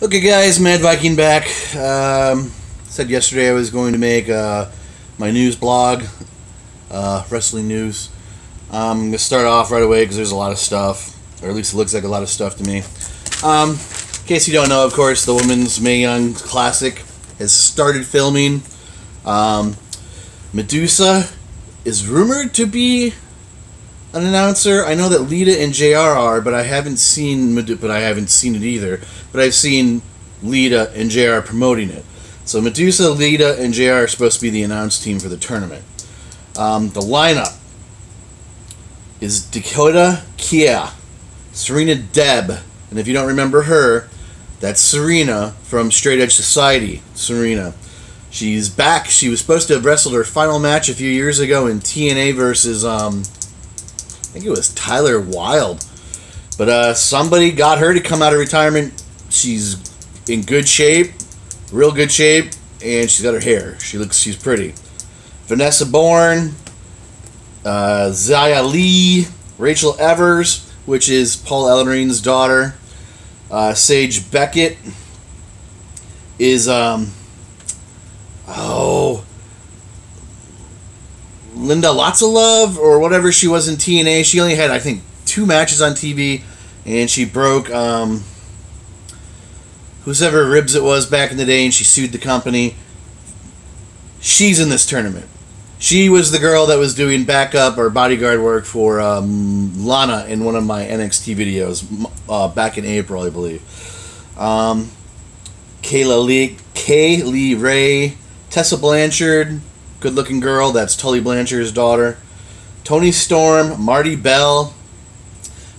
Okay, guys, Mad Viking back. Said yesterday I was going to make my news blog, wrestling news. I'm going to start off right away because there's a lot of stuff, or at least it looks like a lot of stuff to me. In case you don't know, of course, the Women's Mae Young Classic has started filming. Medusa is rumored to be an announcer. I know that Lita and JR are, but I haven't seen it either. But I've seen Lita and JR promoting it. So Medusa, Lita, and JR are supposed to be the announce team for the tournament. The lineup is Dakota Kia, Serena Deb, and if you don't remember her, that's Serena from Straight Edge Society. Serena. She's back. She was supposed to have wrestled her final match a few years ago in TNA versus I think it was Tyler Wilde. But somebody got her to come out of retirement. She's in good shape, real good shape, and she's got her hair. She's pretty. Vanessa Bourne, Zaya Lee, Rachel Evers, which is Paul Ellering's daughter. Sage Beckett is Linda Lots of Love, or whatever she was in TNA. She only had, I think, 2 matches on TV, and she broke whoever ribs it was back in the day, and she sued the company. She's in this tournament. She was the girl that was doing backup or bodyguard work for Lana in one of my NXT videos back in April, I believe. Kay Lee Ray, Tessa Blanchard, good-looking girl. That's Tully Blanchard's daughter. Toni Storm, Marty Bell.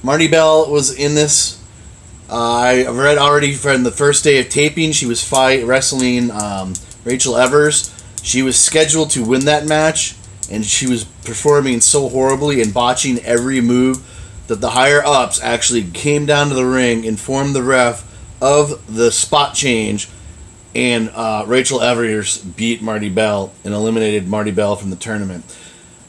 Marty Bell was in this. I read already from the first day of taping. She was wrestling Rachel Evers. She was scheduled to win that match, and she was performing so horribly and botching every move that the higher-ups actually came down to the ring, informed the ref of the spot change, and Rachel Evers beat Marty Bell and eliminated Marty Bell from the tournament.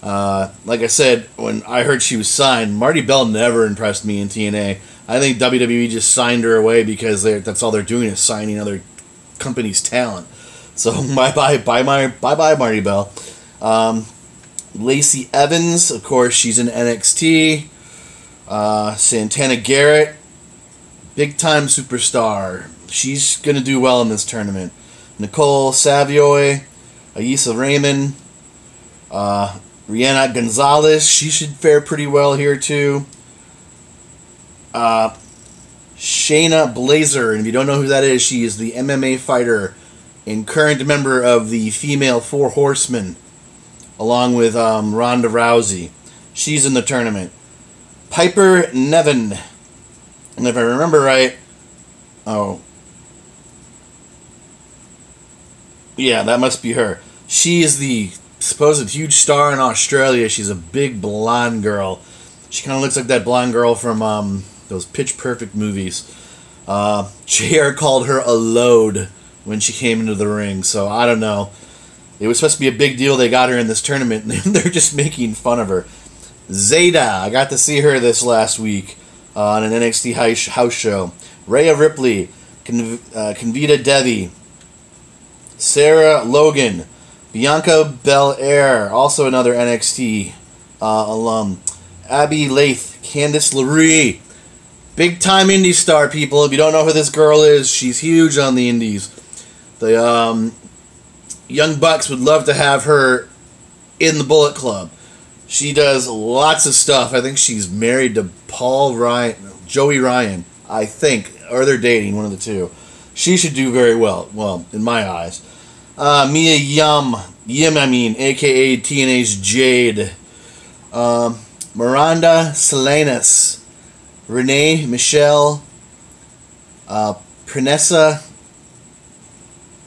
Like I said, when I heard she was signed, Marty Bell never impressed me in TNA. I think WWE just signed her away because that's all they're doing is signing other companies' talent. So bye-bye Marty Bell. Lacey Evans, of course, she's in NXT. Santana Garrett, big-time superstar. She's going to do well in this tournament. Nicole Savoy, Aisa Raymond, Rihanna Gonzalez, she should fare pretty well here too. Shayna Blazer, and if you don't know who that is, she is the MMA fighter and current member of the Female Four Horsemen, along with Ronda Rousey. She's in the tournament. Piper Niven, and if I remember right, yeah, that must be her. She is the supposed huge star in Australia. She's a big blonde girl. She kind of looks like that blonde girl from those Pitch Perfect movies. JR called her a load when she came into the ring, so I don't know. It was supposed to be a big deal they got her in this tournament, and they're just making fun of her. Zeta, I got to see her this last week on an NXT house show. Rhea Ripley, Convita Devi, Sarah Logan, Bianca Belair, also another NXT alum. Abby Lath, Candice LeRae, big-time indie star, people. If you don't know who this girl is, she's huge on the indies. The Young Bucks would love to have her in the Bullet Club. She does lots of stuff. I think she's married to Joey Ryan, I think, or they're dating, one of the two. She should do very well, in my eyes. Mia Yim, a.k.a. TNA's Jade. Miranda Salinas, Renee Michelle, Prenessa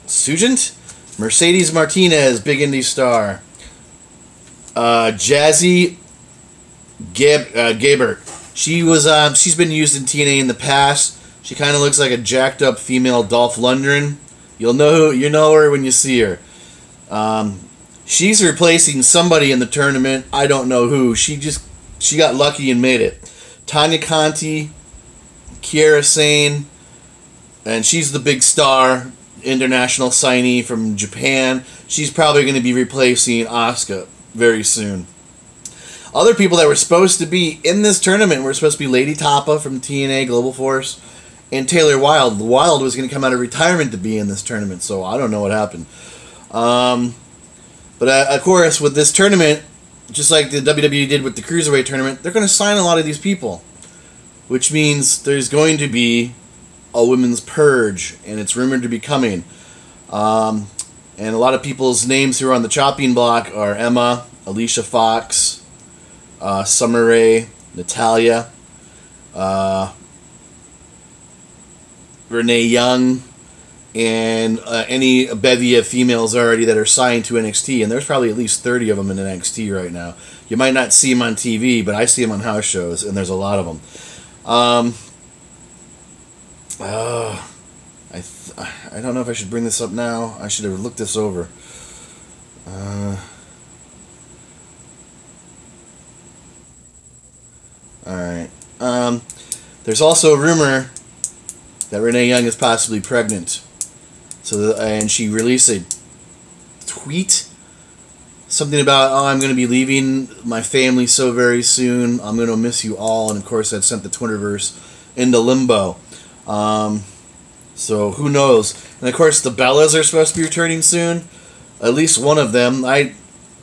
Sugent, Mercedes Martinez, big indie star. Jazzy Gabert. She's been used in TNA in the past. She kind of looks like a jacked up female Dolph Lundgren. You know her when you see her. She's replacing somebody in the tournament. I don't know who. She got lucky and made it. Tanya Conti, Kiera Sane, and she's the big star, international signee from Japan. She's probably going to be replacing Asuka very soon. Other people that were supposed to be in this tournament were supposed to be Lady Tapa from TNA Global Force and Taylor Wilde. Wilde was going to come out of retirement to be in this tournament, so I don't know what happened. But of course, with this tournament, just like the WWE did with the Cruiserweight tournament, they're going to sign a lot of these people, which means there's going to be a women's purge, and it's rumored to be coming. And a lot of people's names who are on the chopping block are Emma, Alicia Fox, Summer Rae, Natalia, Renee Young, and any bevy of females already that are signed to NXT, and there's probably at least 30 of them in NXT right now. You might not see them on TV, but I see them on house shows, and there's a lot of them. I don't know if I should bring this up now. I should have looked this over. Alright. There's also a rumor that Renee Young is possibly pregnant. And she released a tweet. Something about, I'm going to be leaving my family so very soon. I'm going to miss you all. And of course that sent the Twitterverse into limbo. So who knows? And of course the Bellas are supposed to be returning soon. At least one of them. I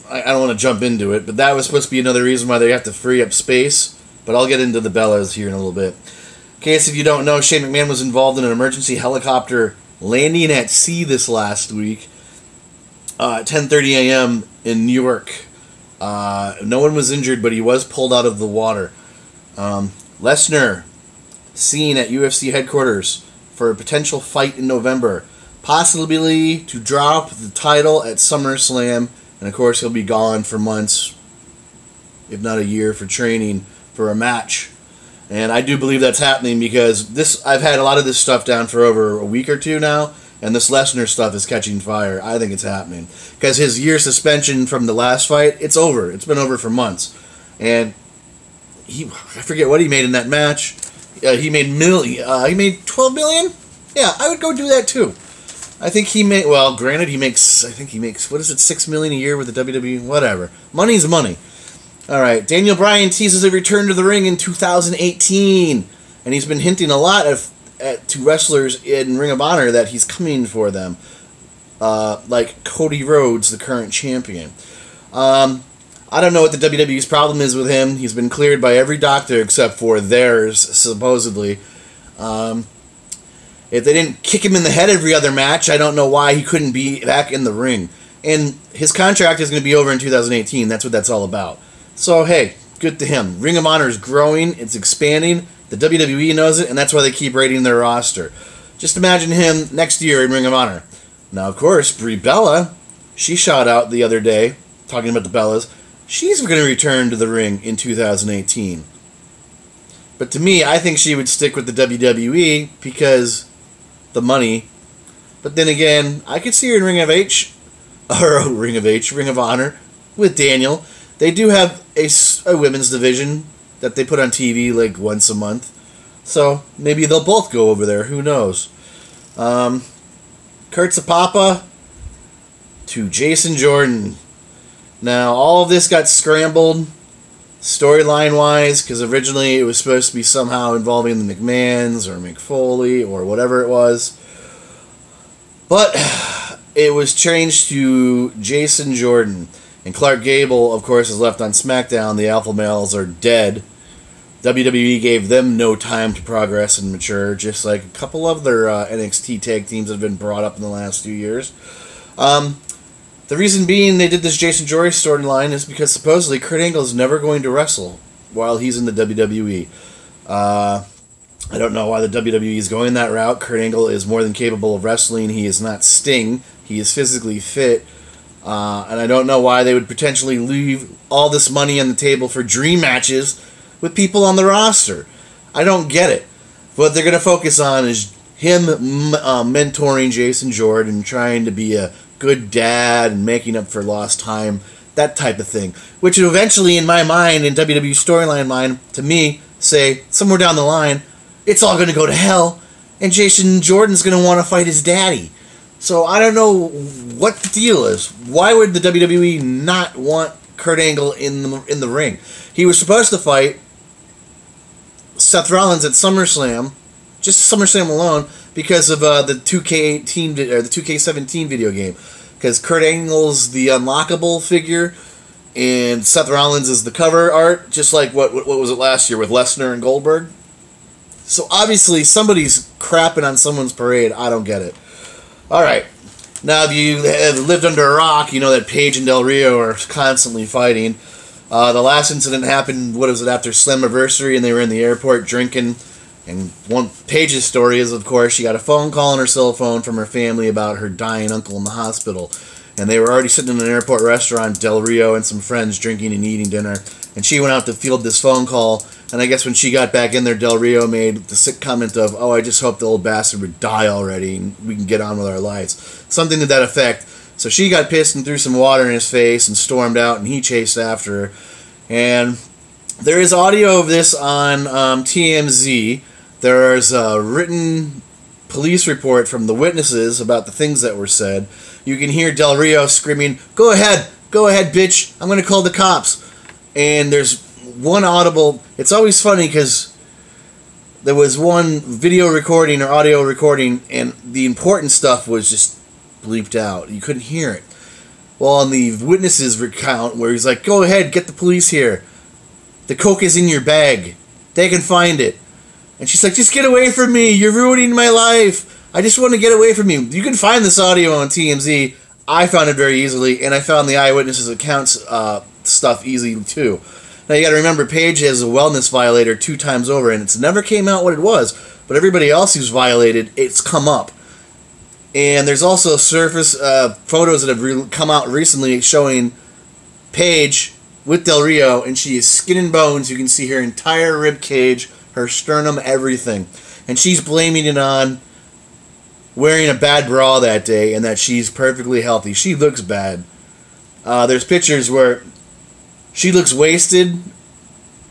don't want to jump into it, but that was supposed to be another reason why they have to free up space. But I'll get into the Bellas here in a little bit. In case if you don't know, Shane McMahon was involved in an emergency helicopter landing at sea this last week at 10:30 a.m. in New York. No one was injured, but he was pulled out of the water. Lesnar seen at UFC headquarters for a potential fight in November. Possibly to drop the title at SummerSlam. And of course he'll be gone for months, if not a year, for training for a match. And I do believe that's happening because I've had a lot of this stuff down for over a week or two now, and this Lesnar stuff is catching fire. I think it's happening. Because his year suspension from the last fight, it's over. It's been over for months. And I forget what he made in that match. He made he made 12 million? Yeah, I would go do that too. I think he made, well, granted he makes, what is it, 6 million a year with the WWE? Whatever. Money's money. Alright, Daniel Bryan teases a return to the ring in 2018. And he's been hinting a lot to wrestlers in Ring of Honor that he's coming for them. Like Cody Rhodes, the current champion. I don't know what the WWE's problem is with him. He's been cleared by every doctor except for theirs, supposedly. If they didn't kick him in the head every other match, I don't know why he couldn't be back in the ring. And his contract is going to be over in 2018. That's what that's all about. So, hey, good to him. Ring of Honor is growing. It's expanding. The WWE knows it, and that's why they keep rating their roster. Just imagine him next year in Ring of Honor. Now, of course, Brie Bella, she shot out the other day, talking about the Bellas. She's going to return to the ring in 2018. But to me, I think she would stick with the WWE because the money. But then again, I could see her in Ring of Honor with Daniel. They do have a women's division that they put on TV like once a month. So maybe they'll both go over there. Who knows? Kurt Zapapa to Jason Jordan. Now, all of this got scrambled storyline-wise because originally it was supposed to be somehow involving the McMahons or Mick Foley or whatever it was. But it was changed to Jason Jordan. And Clark Gable, of course, is left on SmackDown. The Alpha Males are dead. WWE gave them no time to progress and mature, just like a couple of their NXT tag teams that have been brought up in the last few years. The reason being they did this Jason Jordan storyline is because supposedly Kurt Angle is never going to wrestle while he's in the WWE. I don't know why the WWE is going that route. Kurt Angle is more than capable of wrestling. He is not Sting. He is physically fit. And I don't know why they would potentially leave all this money on the table for dream matches with people on the roster. I don't get it. What they're going to focus on is him mentoring Jason Jordan, trying to be a good dad and making up for lost time, that type of thing. Which would eventually, in my mind, in WWE storyline mind, to me, say, somewhere down the line, it's all going to go to hell, and Jason Jordan's going to want to fight his daddy. So I don't know what the deal is. Why would the WWE not want Kurt Angle in the ring? He was supposed to fight Seth Rollins at SummerSlam, just SummerSlam alone, because of the 2K18 or the 2K17 video game. Because Kurt Angle's the unlockable figure, and Seth Rollins is the cover art, just like what was it last year with Lesnar and Goldberg. So obviously somebody's crapping on someone's parade. I don't get it. All right. Now, if you have lived under a rock, you know that Paige and Del Rio are constantly fighting. The last incident happened, what was it, after Slammiversary, and they were in the airport drinking. And one Paige's story is, of course, she got a phone call on her cell phone from her family about her dying uncle in the hospital. And they were already sitting in an airport restaurant, Del Rio and some friends drinking and eating dinner. And she went out to field this phone call. And I guess when she got back in there, Del Rio made the sick comment of, "Oh, I just hope the old bastard would die already and we can get on with our lives." Something to that effect. So she got pissed and threw some water in his face and stormed out, and he chased after her. And there is audio of this on TMZ. There's a written police report from the witnesses about the things that were said. You can hear Del Rio screaming, go ahead, bitch, I'm going to call the cops." And there's one audible, it's always funny because there was one video recording or audio recording and the important stuff was just bleeped out. You couldn't hear it. Well, on the witnesses recount where he's like, "Go ahead, get the police here. The coke is in your bag. They can find it." And she's like, "Just get away from me. You're ruining my life. I just want to get away from you." You can find this audio on TMZ. I found it very easily, and I found the eyewitnesses' accounts stuff easy too. Now you got to remember, Paige is a wellness violator 2 times over, and it's never came out what it was. But everybody else who's violated, it's come up. And there's also surface photos that have come out recently showing Paige with Del Rio, and she is skin and bones. You can see her entire rib cage, her sternum, everything. And she's blaming it on wearing a bad bra that day and that she's perfectly healthy. She looks bad. There's pictures where she looks wasted,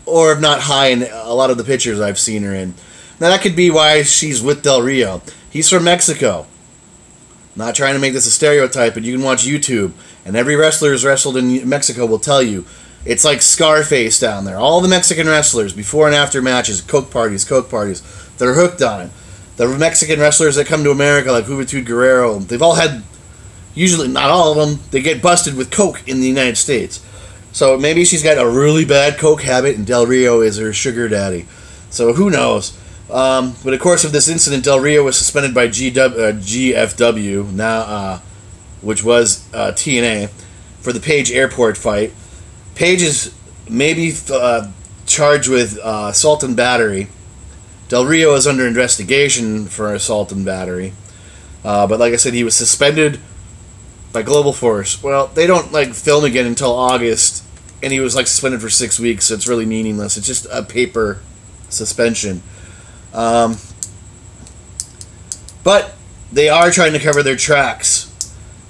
or if not high, in a lot of the pictures I've seen her in. Now that could be why she's with Del Rio. He's from Mexico. Not trying to make this a stereotype, but you can watch YouTube, and every wrestler who's wrestled in Mexico will tell you it's like Scarface down there. All the Mexican wrestlers, before and after matches, coke parties, they're hooked on it. The Mexican wrestlers that come to America, like Juventud Guerrero, they've all had, usually not all of them, they get busted with coke in the United States. So maybe she's got a really bad coke habit, and Del Rio is her sugar daddy. So who knows? But of course, of this incident, Del Rio was suspended by GFW, now, which was TNA, for the Paige Airport fight. Paige is maybe charged with assault and battery. Del Rio is under investigation for assault and battery. But like I said, he was suspended by Global Force. Well, they don't film again until August, and he was suspended for 6 weeks, so it's really meaningless. It's just a paper suspension. But they are trying to cover their tracks.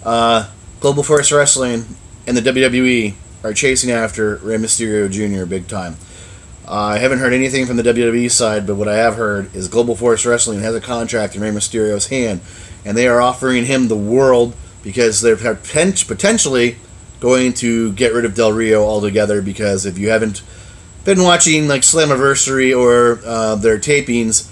Global Force Wrestling and the WWE are chasing after Rey Mysterio Jr. big time. I haven't heard anything from the WWE side, but what I have heard is Global Force Wrestling has a contract in Rey Mysterio's hand, and they are offering him the world because they're potentially going to get rid of Del Rio altogether, because if you haven't been watching Slammiversary or their tapings,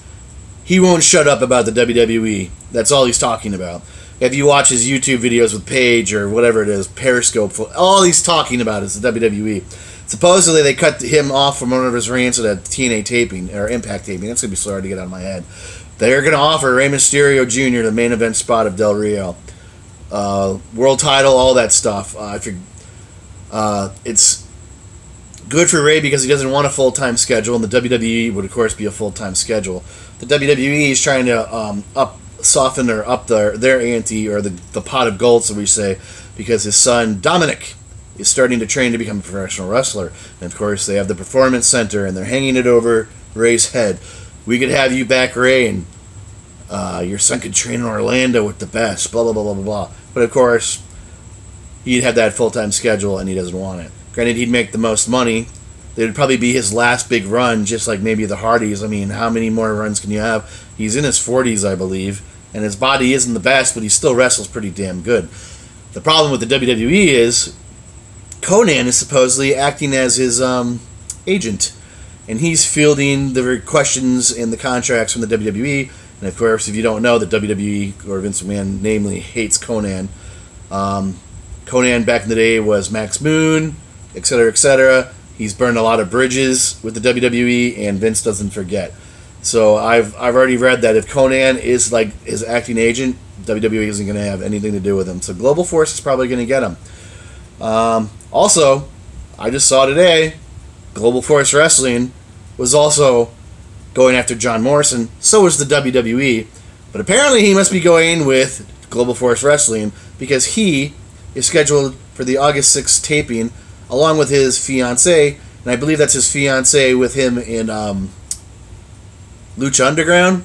he won't shut up about the WWE. That's all he's talking about. If you watch his YouTube videos with Paige or whatever it is, Periscope, all he's talking about is the WWE. Supposedly they cut him off from one of his rants at a TNA taping, or Impact taping. That's going to be so hard to get out of my head. They're going to offer Rey Mysterio Jr. the main event spot of Del Rio. World title, all that stuff. It's good for Rey because he doesn't want a full-time schedule, and the WWE would, of course, be a full-time schedule. The WWE is trying to soften or up their ante, or the pot of gold, so we say, because his son, Dominic, is starting to train to become a professional wrestler. And, of course, they have the Performance Center, and they're hanging it over Rey's head. We could have you back, Rey, and your son could train in Orlando with the best, blah, blah, blah, blah, blah, blah. But, of course, he'd have that full-time schedule, and he doesn't want it. Granted, he'd make the most money. It would probably be his last big run, just like maybe the Hardys. I mean, how many more runs can you have? He's in his 40s, I believe, and his body isn't the best, but he still wrestles pretty damn good. The problem with the WWE is Conan is supposedly acting as his agent, and he's fielding the questions and the contracts from the WWE. And of course, if you don't know, the WWE, or Vince McMahon, namely, hates Conan. Conan back in the day was Max Moon, etc., etc. He's burned a lot of bridges with the WWE, and Vince doesn't forget. So I've already read that if Conan is like his acting agent, WWE isn't going to have anything to do with him. So Global Force is probably going to get him. Also, I just saw today, Global Force Wrestling was also going after John Morrison. So was the WWE. But apparently he must be going with Global Force Wrestling because he is scheduled for the August 6th taping along with his fiancée. And I believe that's his fiancée with him in Lucha Underground.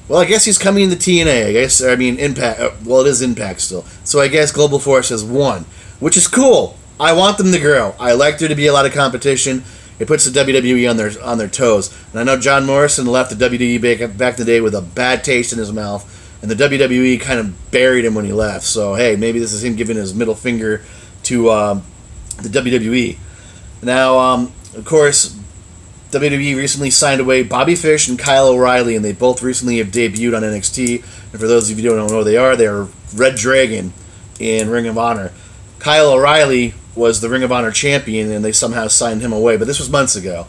Well, I guess he's coming to TNA. Impact. Well, it is Impact still. So I guess Global Force has won, which is cool. I want them to grow. I like there to be a lot of competition. It puts the WWE on their toes. And I know John Morrison left the WWE back in the day with a bad taste in his mouth, and the WWE kind of buried him when he left. So hey, maybe this is him giving his middle finger to the WWE. Now, of course, WWE recently signed away Bobby Fish and Kyle O'Reilly, and they both recently have debuted on NXT. And for those of you who don't know who they are Red Dragon in Ring of Honor. Kyle O'Reilly was the Ring of Honor champion, and they somehow signed him away, but this was months ago.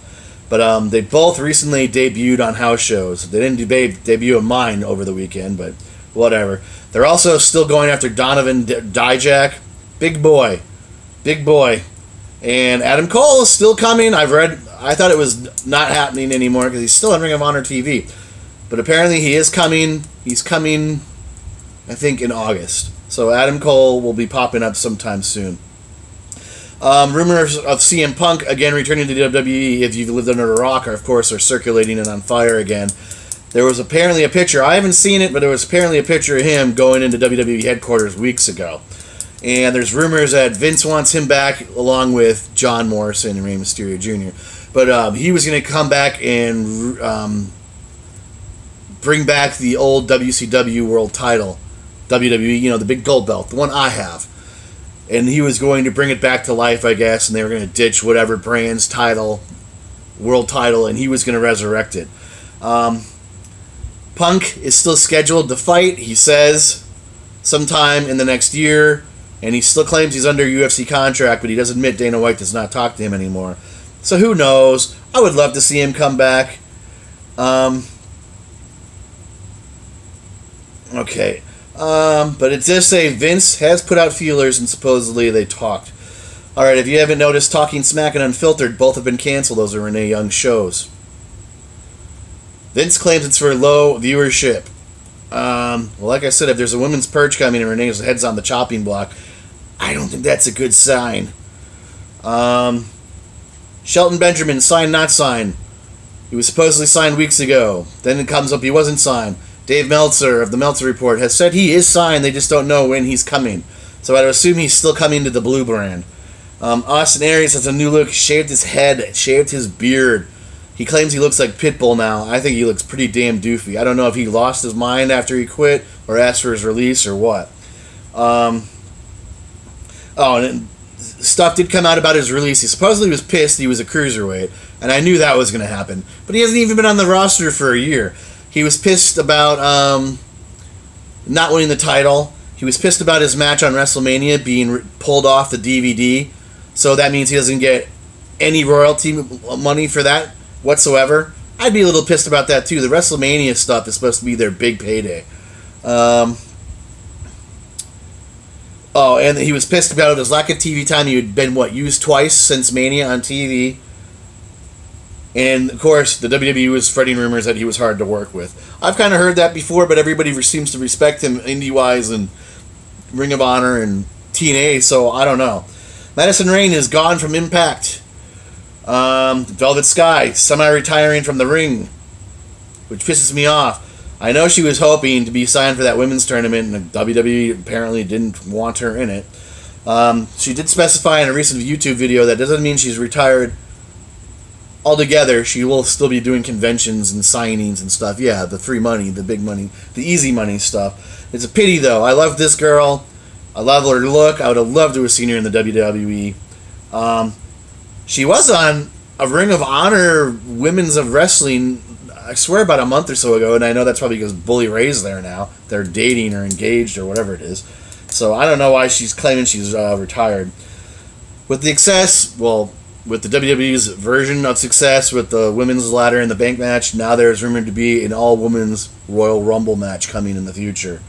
But they both recently debuted on house shows. They didn't debut on mine over the weekend, but whatever. They're also still going after Donovan Dijak. Big boy. And Adam Cole is still coming. I thought it was not happening anymore because he's still on Ring of Honor TV. But apparently he is coming. He's coming, I think, in August. So Adam Cole will be popping up sometime soon. Rumors of CM Punk again returning to the WWE, if you've lived under a rock, of course, are circulating and on fire again. There was apparently a picture, I haven't seen it, but there was apparently a picture of him going into WWE headquarters weeks ago. And there's rumors that Vince wants him back along with John Morrison and Rey Mysterio Jr. But he was going to come back and bring back the old WCW world title. WWE, the big gold belt, the one I have. And he was going to bring it back to life, I guess, and they were going to ditch whatever brand's title, world title, and he was going to resurrect it. Punk is still scheduled to fight, he says, sometime in the next year, and he still claims he's under UFC contract, but he does admit Dana White does not talk to him anymore. So who knows? I would love to see him come back. Okay. But it does say Vince has put out feelers and supposedly they talked. Alright, if you haven't noticed, Talking Smack and Unfiltered both have been canceled. Those are Renee Young shows. Vince claims it's for low viewership. Well, like I said, if there's a women's purge coming and Renee's head's on the chopping block, I don't think that's a good sign. Shelton Benjamin, signed, not signed. He was supposedly signed weeks ago. Then it comes up he wasn't signed. Dave Meltzer of the Meltzer Report has said he is signed, they just don't know when he's coming. So I'd assume he's still coming to the Blue brand. Austin Aries has a new look, shaved his head, shaved his beard. He claims he looks like Pitbull now. I think he looks pretty damn doofy. I don't know if he lost his mind after he quit or asked for his release or what. And stuff did come out about his release. He supposedly was pissed he was a cruiserweight, and I knew that was going to happen. But he hasn't even been on the roster for a year. He was pissed about not winning the title. He was pissed about his match on WrestleMania being pulled off the DVD. So that means he doesn't get any royalty money for that whatsoever. I'd be a little pissed about that too. The WrestleMania stuff is supposed to be their big payday. And he was pissed about his lack of TV time. He had been, used twice since Mania on TV. And, of course, the WWE was spreading rumors that he was hard to work with. I've kind of heard that before, but everybody seems to respect him indie-wise and Ring of Honor and TNA, so I don't know. Madison Rayne is gone from Impact. Velvet Sky, semi-retiring from the ring, which pisses me off. I know she was hoping to be signed for that women's tournament, and WWE apparently didn't want her in it. She did specify in a recent YouTube video that doesn't mean she's retired altogether, she will still be doing conventions and signings and stuff. Yeah, the free money, the big money, the easy money stuff. It's a pity, though. I love this girl. I love her look. I would have loved to have seen her in the WWE. She was on a Ring of Honor Women's of Wrestling, I swear, about a month or so ago, and I know that's probably because Bully Ray's there now. They're dating or engaged or whatever it is. So I don't know why she's claiming she's retired. With the with the WWE's version of success with the Women's Ladder and the Bank match, now there's rumored to be an all-women's Royal Rumble match coming in the future.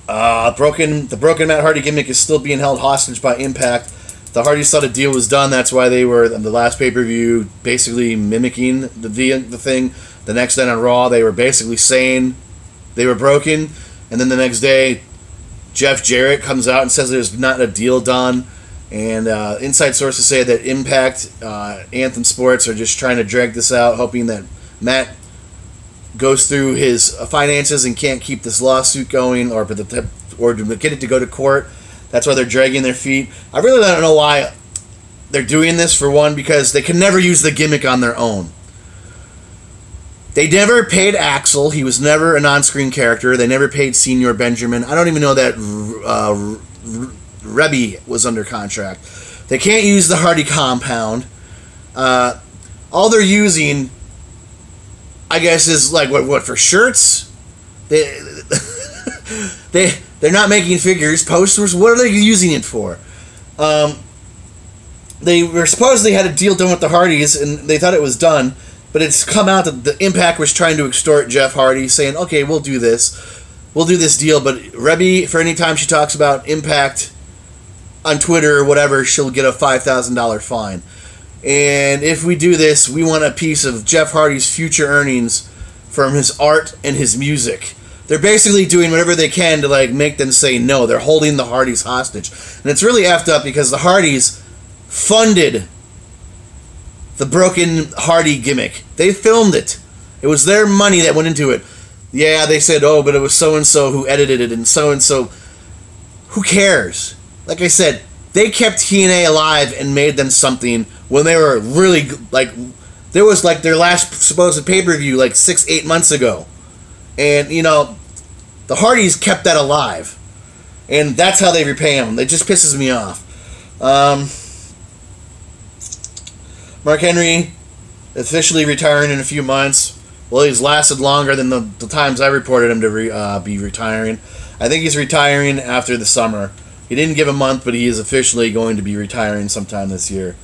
The broken Matt Hardy gimmick is still being held hostage by Impact. The Hardys thought a deal was done. That's why they were, in the last pay-per-view, basically mimicking the thing. The next night on Raw, they were basically saying they were broken. And then the next day, Jeff Jarrett comes out and says there's not a deal done. And inside sources say that Impact, Anthem Sports are just trying to drag this out, hoping that Matt goes through his finances and can't keep this lawsuit going, or to get it to go to court. That's why they're dragging their feet. I really don't know why they're doing this, for one, because they can never use the gimmick on their own. They never paid Axel. He was never an on-screen character. They never paid Senior Benjamin. I don't even know that Rebby was under contract. They can't use the Hardy compound. All they're using, I guess, is like what for shirts. They're not making figures, posters. What are they using it for? They were supposedly had a deal done with the Hardys, and they thought it was done, but it's come out that the Impact was trying to extort Jeff Hardy, saying, "Okay, we'll do this deal." But Rebby, for any time she talks about Impact on Twitter or whatever, she'll get a $5,000 fine. And if we do this, we want a piece of Jeff Hardy's future earnings from his art and his music. They're basically doing whatever they can to make them say no. They're holding the Hardys hostage. And it's really effed up because the Hardys funded the broken Hardy gimmick. They filmed it. It was their money that went into it. Yeah, they said, oh, but it was so-and-so who edited it and so-and-so. Who cares? Like I said, they kept TNA alive and made them something when they were really, there was their last supposed pay-per-view 6-8 months ago. And, the Hardys kept that alive. And that's how they repay them. It just pisses me off. Mark Henry officially retiring in a few months. Well, he's lasted longer than the times I reported him to be retiring. I think he's retiring after the summer. He didn't give a month, but he is officially going to be retiring sometime this year.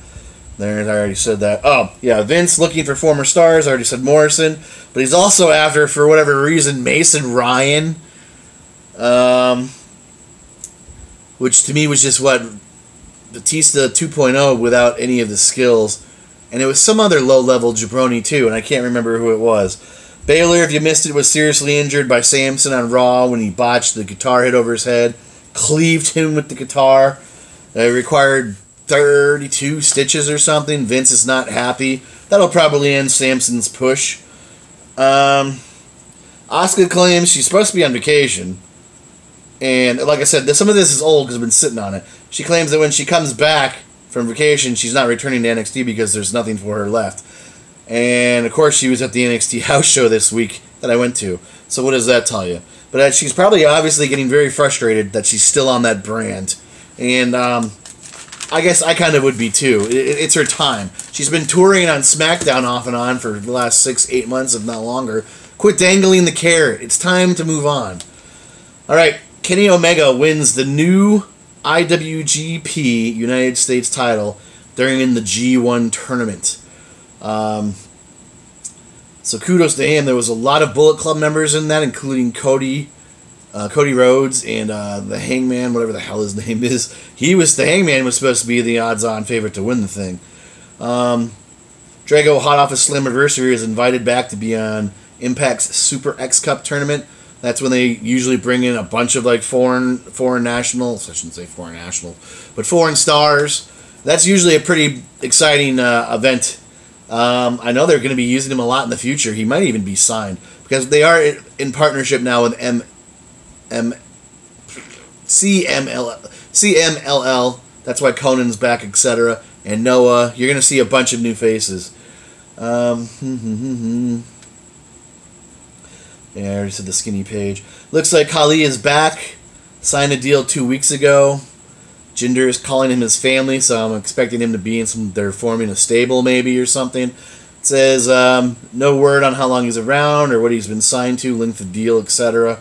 There, I already said that. Oh, yeah, Vince looking for former stars. I already said Morrison. But he's also after, for whatever reason, Mason Ryan. Which to me was just Batista 2.0 without any of the skills. And it was some other low-level jabroni, too, and I can't remember who it was. Baylor, if you missed it, was seriously injured by Samson on Raw when he botched the guitar hit over his head. Cleaved him with the guitar. It required 32 stitches or something. Vince is not happy. That'll probably end Samson's push. Asuka claims she's supposed to be on vacation. And like I said, some of this is old because I've been sitting on it. She claims that when she comes back from vacation, she's not returning to NXT because there's nothing for her left. And of course, she was at the NXT house show this week that I went to. So what does that tell you? But she's probably obviously getting very frustrated that she's still on that brand. And I guess I kind of would be too. It's her time. She's been touring on SmackDown off and on for the last 6-8 months, if not longer. Quit dangling the carrot. It's time to move on. All right, Kenny Omega wins the new IWGP United States title during the G1 tournament. So kudos to him. There was a lot of Bullet Club members in that, including Cody Rhodes and the Hangman, whatever the hell his name is. The Hangman was supposed to be the odds-on favorite to win the thing. Drago, hot off his Slammiversary, is invited back to be on Impact's Super X Cup tournament. That's when they usually bring in a bunch of foreign nationals. I shouldn't say foreign nationals, but foreign stars. That's usually a pretty exciting event. I know they're going to be using him a lot in the future. He might even be signed because they are in partnership now with CMLL. That's why Conan's back, etc. and Noah. You're going to see a bunch of new faces. Yeah, I already said the skinny page. Looks like Khali is back. Signed a deal 2 weeks ago. Jinder is calling him his family, so I'm expecting him to be in some. They're forming a stable, maybe, or something. It says no word on how long he's around or what he's been signed to, length of deal, etc.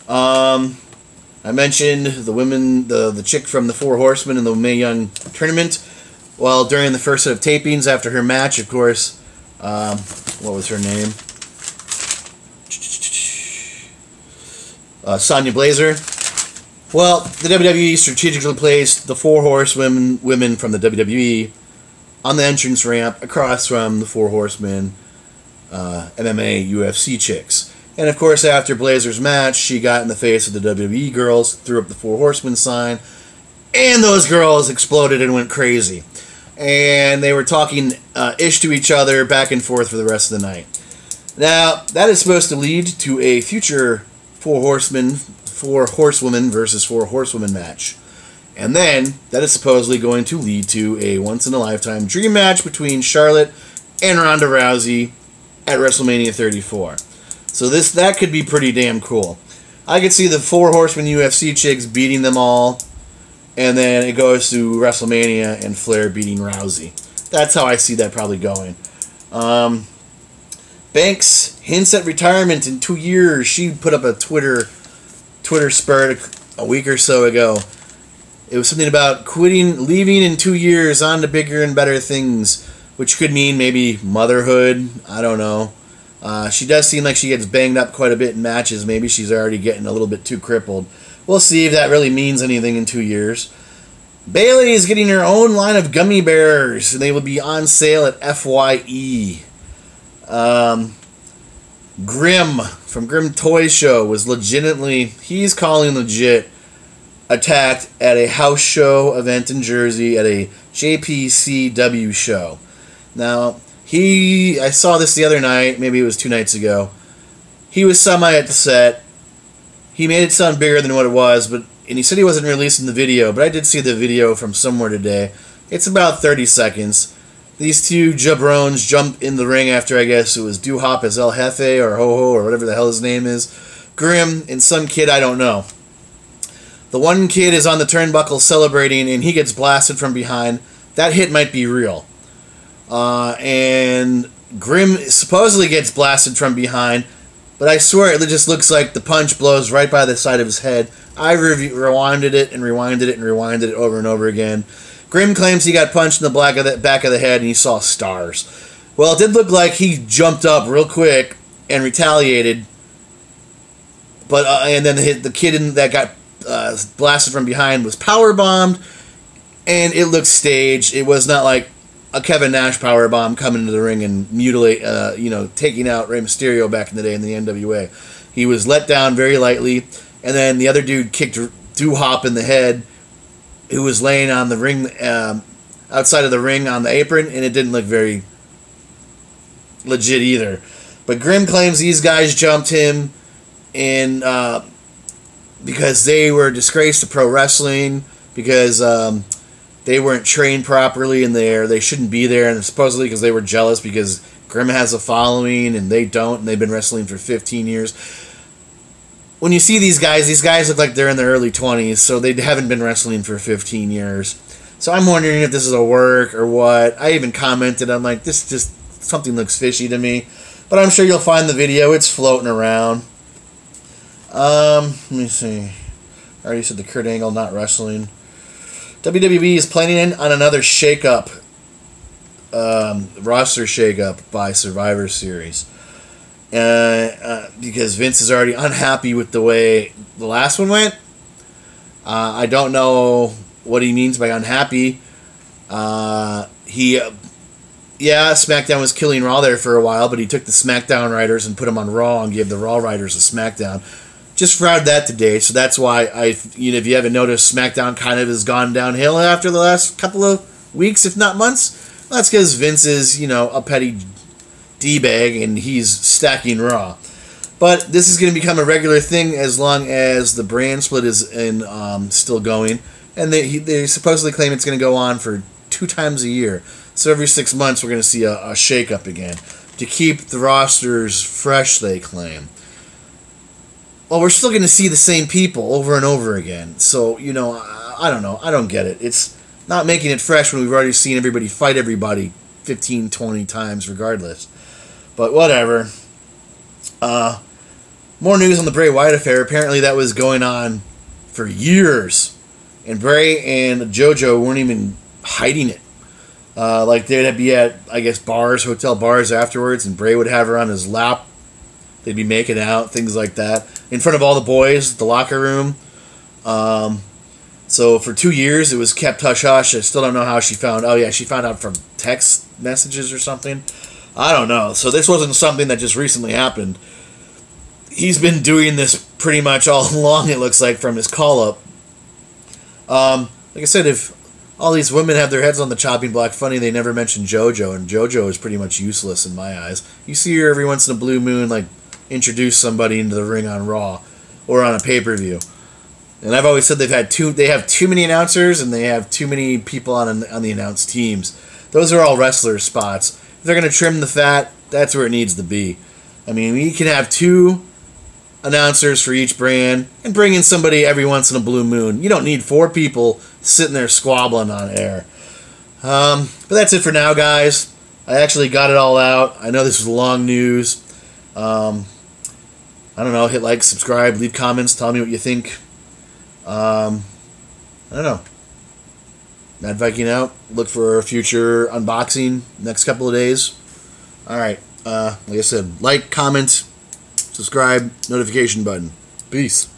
I mentioned the women, the chick from the Four Horsemen in the Mae Young tournament. Well, during the first set of tapings after her match, of course, what was her name? Sonya Blazer. Well, the WWE strategically placed the Four Horsewomen from the WWE on the entrance ramp across from the Four Horsemen MMA UFC chicks. And of course, after Blazer's match, she got in the face of the WWE girls, threw up the Four Horsemen sign, and those girls exploded and went crazy. And they were talking ish to each other back and forth for the rest of the night. Now, that is supposed to lead to a future Four Horsewomen versus Four Horsewomen match. And then, that is supposedly going to lead to a once-in-a-lifetime dream match between Charlotte and Ronda Rousey at WrestleMania 34. So that could be pretty damn cool. I could see the Four Horsemen UFC chicks beating them all, and then it goes to WrestleMania and Flair beating Rousey. That's how I see that probably going. Banks hints at retirement in 2 years. She put up a Twitter spurt a week or so ago. It was something about leaving in 2 years, on to bigger and better things, which could mean maybe motherhood. I don't know. She does seem like she gets banged up quite a bit in matches. Maybe she's already getting a little bit too crippled. We'll see if that really means anything in 2 years. Bayley is getting her own line of gummy bears, and they will be on sale at FYE. Grimm from Grimm Toy Show was he's calling legit, attacked at a house show event in Jersey at a JPCW show. Now, I saw this the other night, maybe it was 2 nights ago. He was semi-upset. He made it sound bigger than what it was, and he said he wasn't releasing the video, but I did see the video from somewhere today. It's about 30 seconds. These two jabrones jump in the ring after, I guess it was Doo-Hop as El Jefe or Ho-Ho or whatever the hell his name is. Grimm and some kid I don't know. The one kid is on the turnbuckle celebrating, and he gets blasted from behind. That hit might be real. And Grimm supposedly gets blasted from behind, but I swear it just looks like the punch blows right by the side of his head. I rewinded it and rewinded it and rewinded it over and over again. Grimm claims he got punched in the back of the head and he saw stars. Well, it did look like he jumped up real quick and retaliated, but and then the kid that got blasted from behind was powerbombed, and it looked staged. It was not like a Kevin Nash powerbomb coming into the ring and taking out Rey Mysterio back in the day in the NWA. He was let down very lightly, and then the other dude kicked Doo-Hop in the head, who was laying on the ring, outside of the ring on the apron, and it didn't look very legit either. But Grimm claims these guys jumped him in because they were a disgrace to pro wrestling, because they weren't trained properly and they shouldn't be there, and supposedly because they were jealous because Grimm has a following and they don't, and they've been wrestling for 15 years. When you see these guys look like they're in their early 20s, so they haven't been wrestling for 15 years. So I'm wondering if this is a work or what. I even commented, I'm like, this just, something looks fishy to me. But I'm sure you'll find the video. It's floating around. Let me see. I already said the Kurt Angle not wrestling. WWE is planning on another shake-up, roster shake-up by Survivor Series. Because Vince is already unhappy with the way the last one went. I don't know what he means by unhappy. SmackDown was killing Raw there for a while, but he took the SmackDown writers and put them on Raw and gave the Raw writers a SmackDown. Just fraud that today, so that's why if you haven't noticed, SmackDown kind of has gone downhill after the last couple of weeks, if not months. Well, that's because Vince is, a petty D-bag and he's stacking Raw. But this is going to become a regular thing as long as the brand split is still going, and they supposedly claim it's going to go on for 2 times a year. So every 6 months we're going to see a shakeup again to keep the rosters fresh, they claim. Well, we're still going to see the same people over and over again. So, you know, I don't know. I don't get it. It's not making it fresh when we've already seen everybody fight everybody 15, 20 times regardless. But whatever. More news on the Bray Wyatt affair. Apparently that was going on for years. And Bray and JoJo weren't even hiding it. Like they'd be at, I guess, bars, hotel bars afterwards, and Bray would have her on his lap. They'd be making out, things like that, in front of all the boys, the locker room. So for 2 years, it was kept hush-hush. I still don't know how she found... Oh, yeah, she found out from text messages or something. I don't know. So this wasn't something that just recently happened. He's been doing this pretty much all along, it looks like, from his call-up. Like I said, if all these women have their heads on the chopping block, funny they never mention JoJo, and JoJo is pretty much useless in my eyes. You see her every once in a blue moon, like, introduce somebody into the ring on Raw or on a pay-per-view. And I've always said they have too many announcers and they have too many people on the announced teams. Those are all wrestler spots. If they're going to trim the fat, that's where it needs to be. I mean, we can have 2 announcers for each brand and bring in somebody every once in a blue moon. You don't need 4 people sitting there squabbling on air. But that's it for now, guys. I actually got it all out. I know this was long news. I don't know. Hit like, subscribe, leave comments, tell me what you think. I don't know. Mad Viking out. Look for a future unboxing next couple of days. Alright. Like I said, like, comment, subscribe, notification button. Peace.